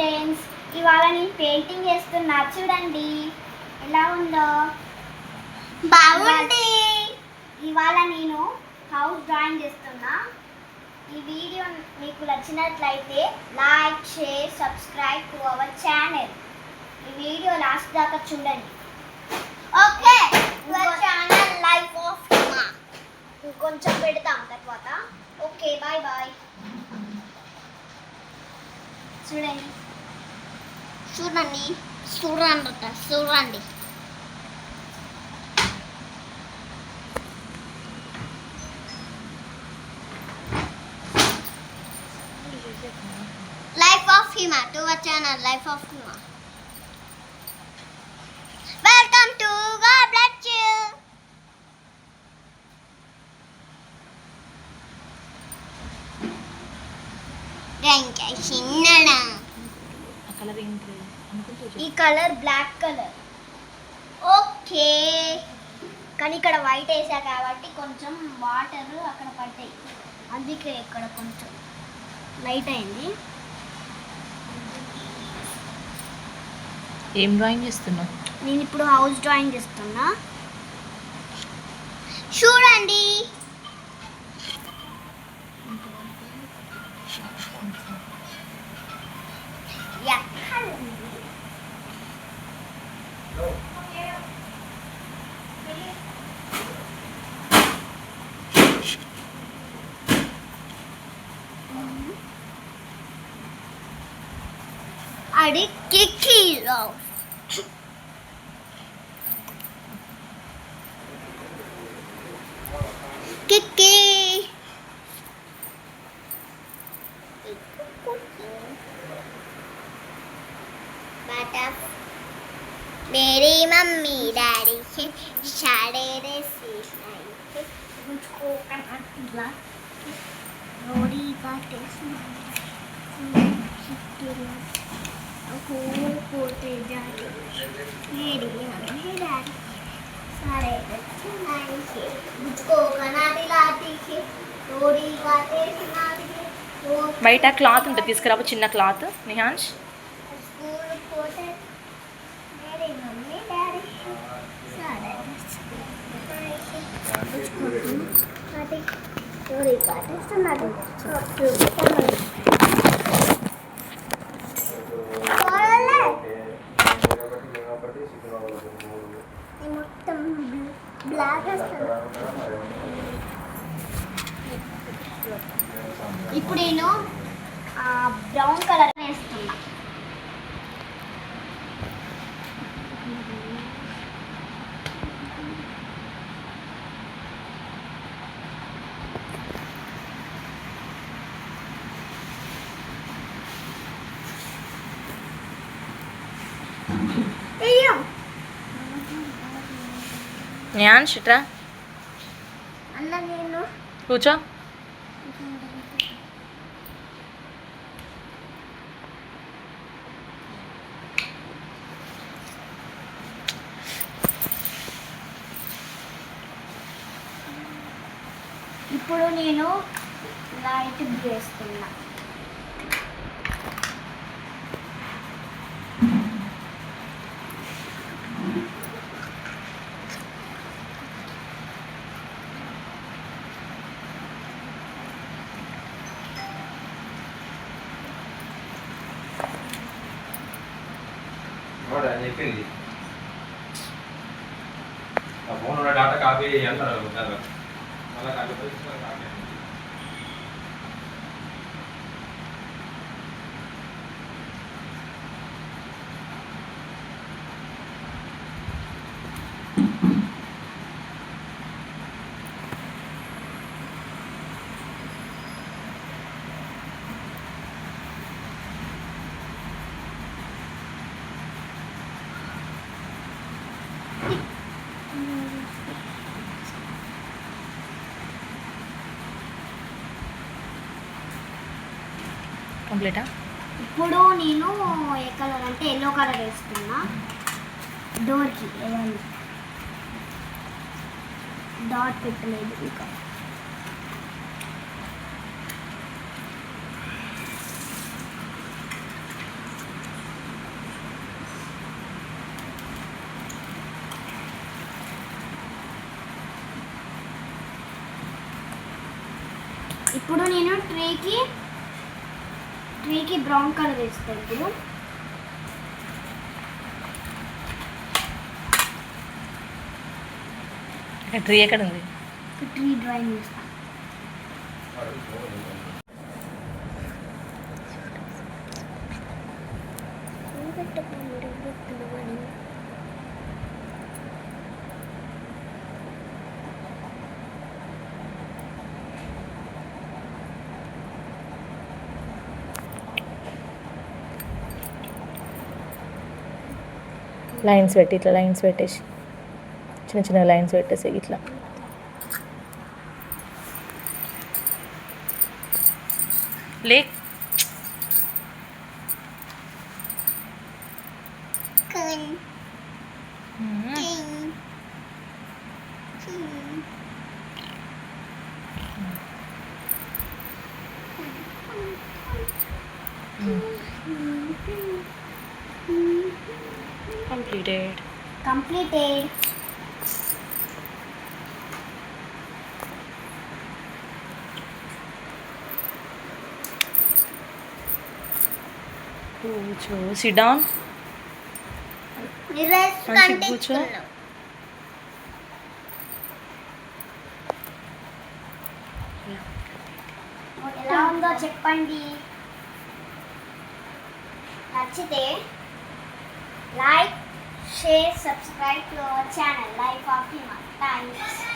Friends, ఇవాళ నేను painting చేస్తున్నా. చూడండి ఎలా ఉందో. బాగుంది. ఇవాళ నేను హౌస్ డ్రాయింగ్ చేస్తున్నా. ఈ వీడియో మీకు నచ్చినట్లయితే like, share, subscribe to our channel. ఈ వీడియో లాస్ట్ దాకా చూడండి. Okay, your channel life of Hima. ఇంకొంచెం పెడతాం తర్వాత. Okay, bye bye. చూడండి చూడండి చూడండి చూడండి. Life of Hima to our channel life of Hima. Welcome to God bless you. ఇంకా చిన్నడా ఈ కలర్ బ్లాక్ కలర్. ఓకే, కానీ ఇక్కడ వైట్ వేసా కాబట్టి కొంచెం వాటర్ అక్కడ పడ్డాయి, అందుకే ఇక్కడ కొంచెం లైట్ అయింది. ఏం డ్రాయింగ్ చేస్తున్నావు? నేను ఇప్పుడు హౌస్ డ్రాయింగ్ చేస్తున్నా. చూడండి. అది కిక్కీలో కిక్కీ. मेरी मम्मी डैडी के सारे रेसी मुझको रोटी का टेस्ट पोते जाते मेरी मम्मी डैडी सारे रेसी मुझको खाना दिलाती है रोटी का टेस्ट सुनाती है. బయట క్లాత్ ఉంటుంది, తీసుకురావు చిన్న క్లాత్ నిహాన్ష్. स्कूल पोते मेरी मम्मी डैडी सारे रोटी का टेस्ट सुनाती మొత్తం బ్లాక్ వస్తుంది. ఇప్పుడు నేను బ్రౌన్ కలర్ వేస్తున్నా. నిహాన్ష్ ఇట్రా అన్న నేను కూర్చో. ఇప్పుడు నేను లైట్ వేస్తున్నా. చెప్పింది ఆ ఫోన్ డాటా కాపీ అంటారు మళ్ళీ కాపీ కాపీ కంప్లీటా? ఇప్పుడు నేను ఏ కలర్ అంటే ఎల్లో కలర్ వేస్తున్నా. డోర్కి వేయాలి, డాట్ పెట్టలేదు ఇంకా. ఇప్పుడు నేను ట్రీకి బ్రౌన్ కలర్ వేస్తాను. ఇప్పుడు ట్రీ ఎక్కడ ఉంది? ట్రీ డ్రాయింగ్ వేస్తాను. లైన్స్ పెట్టి ఇట్లా లైన్స్ పెట్టేసి చిన్న చిన్న లైన్స్ పెట్టేసి ఇట్లా లే. Completed. కూర్చో, సిట్ డౌన్. మంచిగా కూర్చో. ఎలా ఉందో చెప్పండి. నచ్చితే like, share, subscribe to our channel Life of Hima. Thanks.